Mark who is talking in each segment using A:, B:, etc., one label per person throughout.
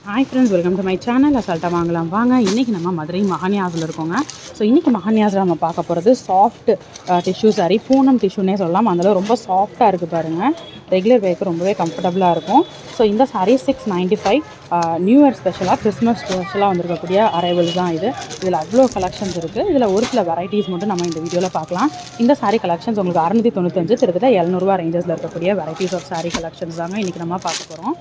A: Hi friends, welcome to my channel. அசால்ட்டாக வாங்கலாம் வாங்க. இன்றைக்கி நம்ம மதுரை மஹான்யாஸில் இருக்கோங்க. ஸோ இன்றைக்கி மஹான்யாஸில் நம்ம பார்க்க போகிறது சாஃப்ட் டிஷ்யூ சாரீ. பூனம் டிஷ்யூனே சொல்லலாம். அதில் ரொம்ப சாஃப்டாக இருக்குது பாருங்கள். ரெகுலர் வேருக்கு ரொம்பவே கம்ஃபர்டபுளாக இருக்கும். ஸோ இந்த சாரீ 695 நியூ இயர் ஸ்பெஷலாக கிறிஸ்மஸ் ஸ்பெஷலாக வந்திருக்கக்கூடிய அரைவல்ஸ் தான் இது. இதில் அவ்வளோ கலெக்ஷன்ஸ் இருக்குது. இதில் ஒரு சில வெரைட்டிஸ் மட்டும் நம்ம இந்த வீடியோவில் பார்க்கலாம். இந்த சாரீ கலெக்ஷன்ஸ் உங்களுக்கு 695 கிட்டத்தட்ட 700 ரேஞ்சஸில் இருக்கக்கூடிய வெரைட்டிஸ் ஆஃப் சாரீ கலெக்ஷன்ஸ் தாங்க இன்றைக்கி நம்ம பார்க்க போகிறோம்.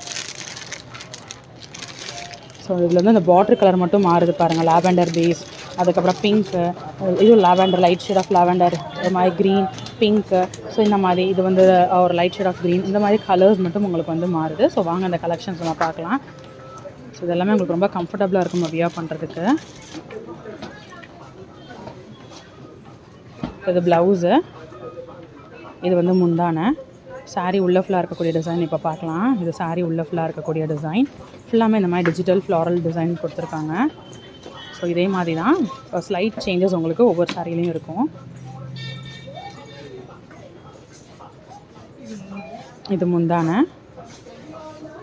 A: ஸோ இதில் வந்து அந்த பார்டர் கலர் மட்டும் மாறுது பாருங்கள். லாவெண்டர் பேஸ், அதுக்கப்புறம் பிங்க்கு, இது lavender light shade of lavender, இது மாதிரி க்ரீன், பிங்க்கு. ஸோ இந்த மாதிரி இது வந்து ஒரு லைட் ஷேட் ஆஃப் க்ரீன், இந்த மாதிரி கலர்ஸ் மட்டும் உங்களுக்கு வந்து மாறுது. ஸோ வாங்க அந்த கலெக்ஷன்ஸ் நம்ம பார்க்கலாம். ஸோ இதெல்லாமே உங்களுக்கு ரொம்ப கம்ஃபர்டபுளாக இருக்கும் வியர் பண்ணுறதுக்கு. இது ப்ளவுஸு, இது வந்து முந்தானை. சாரீ உள்ள ஃபுல்லாக இருக்கக்கூடிய டிசைன் இப்போ பார்க்கலாம். இது சாரீ உள்ள ஃபுல்லாக இருக்கக்கூடிய டிசைன் ஃபுல்லாமே இந்த மாதிரி டிஜிட்டல் ஃப்ளாரல் டிசைன் கொடுத்துருக்காங்க. ஸோ இதே மாதிரி தான் ஸ்லைட் சேஞ்சஸ் உங்களுக்கு ஒவ்வொரு சாரிலையும் இருக்கும். இது முந்தானை,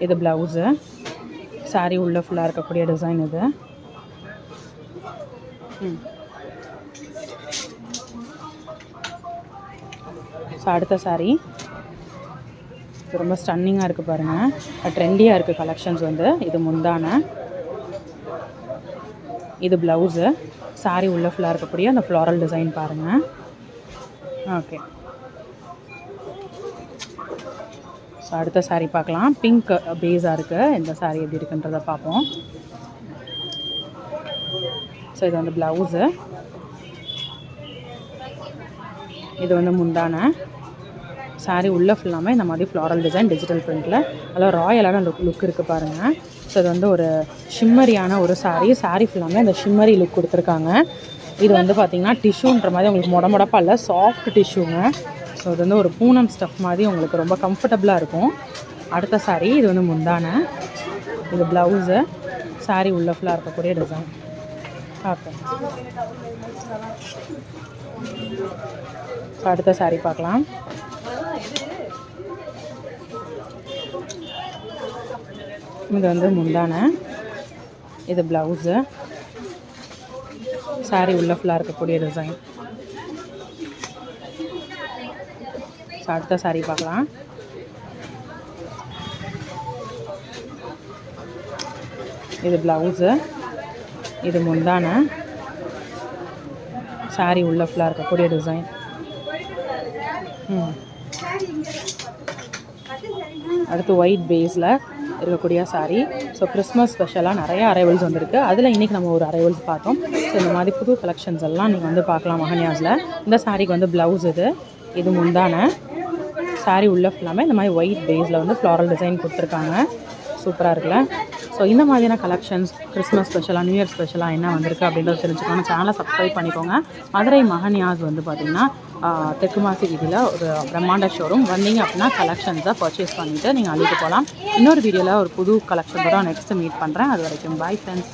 A: இது ப்ளவுஸு, சாரீ உள்ள ஃபுல்லாக இருக்கக்கூடிய டிசைன் இது. ஸோ அடுத்த சாரீ ரொம்ப ஸ்டன்னிங்காக இருக்குது பாருங்கள். ட்ரெண்டியாக இருக்குது கலெக்ஷன்ஸ் வந்து. இது முந்தானை, இது ப்ளவுஸு, சாரீ உள்ள ஃபுல்லாக இருக்கக்கூடிய அந்த ஃப்ளாரல் டிசைன் பாருங்கள். ஓகே, ஸோ அடுத்த சாரீ பார்க்கலாம். பிங்க் பேஸாக இருக்குது. இந்த சாரீ எப்படி இருக்குன்றதை பார்ப்போம். ஸோ இது வந்து ப்ளவுஸு, இது வந்து முந்தானை. சாரீ உள்ளே ஃபுல்லாமே இந்த மாதிரி ஃப்ளாரல் டிசைன் டிஜிட்டல் பிரிண்டில் அதெல்லாம் ராயலான லுக் இருக்குது பாருங்கள். ஸோ இது வந்து ஒரு ஷிம்மரியான ஒரு சாரீ ஃபுல்லாமே அந்த ஷிம்மரி லுக் கொடுத்துருக்காங்க. இது வந்து பார்த்திங்கன்னா டிஷ்யூன்ற மாதிரி உங்களுக்கு மொடமொடப்பாக இல்லை, சாஃப்ட் டிஷ்யூங்க. ஸோ இது வந்து ஒரு பூனம் ஸ்டஃப் மாதிரி உங்களுக்கு ரொம்ப கம்ஃபர்டபுளாக இருக்கும். அடுத்த சாரீ, இது வந்து முந்தானை, இது ப்ளவுஸு, சாரீ உள்ளே ஃபுல்லாக இருக்கக்கூடிய டிசைன். ஓகே, ஸோ அடுத்த சாரீ பார்க்கலாம். இது வந்து முந்தானை, இது ப்ளவுஸு, சாரீ உள்ள ஃபுல்லாக இருக்கக்கூடிய டிசைன். ஸோ அடுத்த சாரீ பார்க்கலாம். இது ப்ளவுஸு, இது முந்தானை, சாரீ உள்ள ஃபுல்லாக இருக்கக்கூடிய டிசைன். அடுத்து ஒயிட் பேஸில் இருக்கக்கூடிய சாரீ. ஸோ கிறிஸ்மஸ் ஸ்பெஷலாக நிறைய அரைவல்ஸ் வந்திருக்கு. அதில் இன்றைக்கி நம்ம ஒரு அரைவல்ஸ் பார்த்தோம். ஸோ இந்த மாதிரி புது கலெக்ஷன்ஸ் எல்லாம் நீங்கள் வந்து பார்க்கலாம் மஹான்யாஸில். இந்த சாரீக்கு வந்து ப்ளவுஸ், இது முந்தானை, சாரீ உள்ள ஃபுல்லாமே இந்த மாதிரி ஒயிட் பேஸில் வந்து ஃப்ளாரல் டிசைன் கொடுத்துருக்காங்க. சூப்பராக இருக்குல்ல? ஸோ இந்த மாதிரியான கலெக்ஷன்ஸ் கிறிஸ்மஸ் ஸ்பெஷலாக, நியூ இயர் ஸ்பெஷலாக என்ன வந்திருக்கு அப்படின்றத தெரிஞ்சுக்கோங்க. சேனலை சப்ஸ்கிரைப் பண்ணிக்கோங்க. மதுரை மஹான்யாஸ் வந்து பார்த்திங்கன்னா தெற்குமாசி வீதியில் ஒரு பிரம்மாண்ட ஷோரூம். வந்தீங்க அப்படின்னா கலெக்ஷன்ஸை பர்ச்சேஸ் பண்ணிவிட்டு நீங்கள் அள்ளிட்டு போகலாம். இன்னொரு வீடியோவில் ஒரு புது கலெக்ஷன் கூட நெக்ஸ்ட்டு மீட் பண்ணுறேன். அது வரைக்கும் பாய் ஃப்ரெண்ட்ஸ்.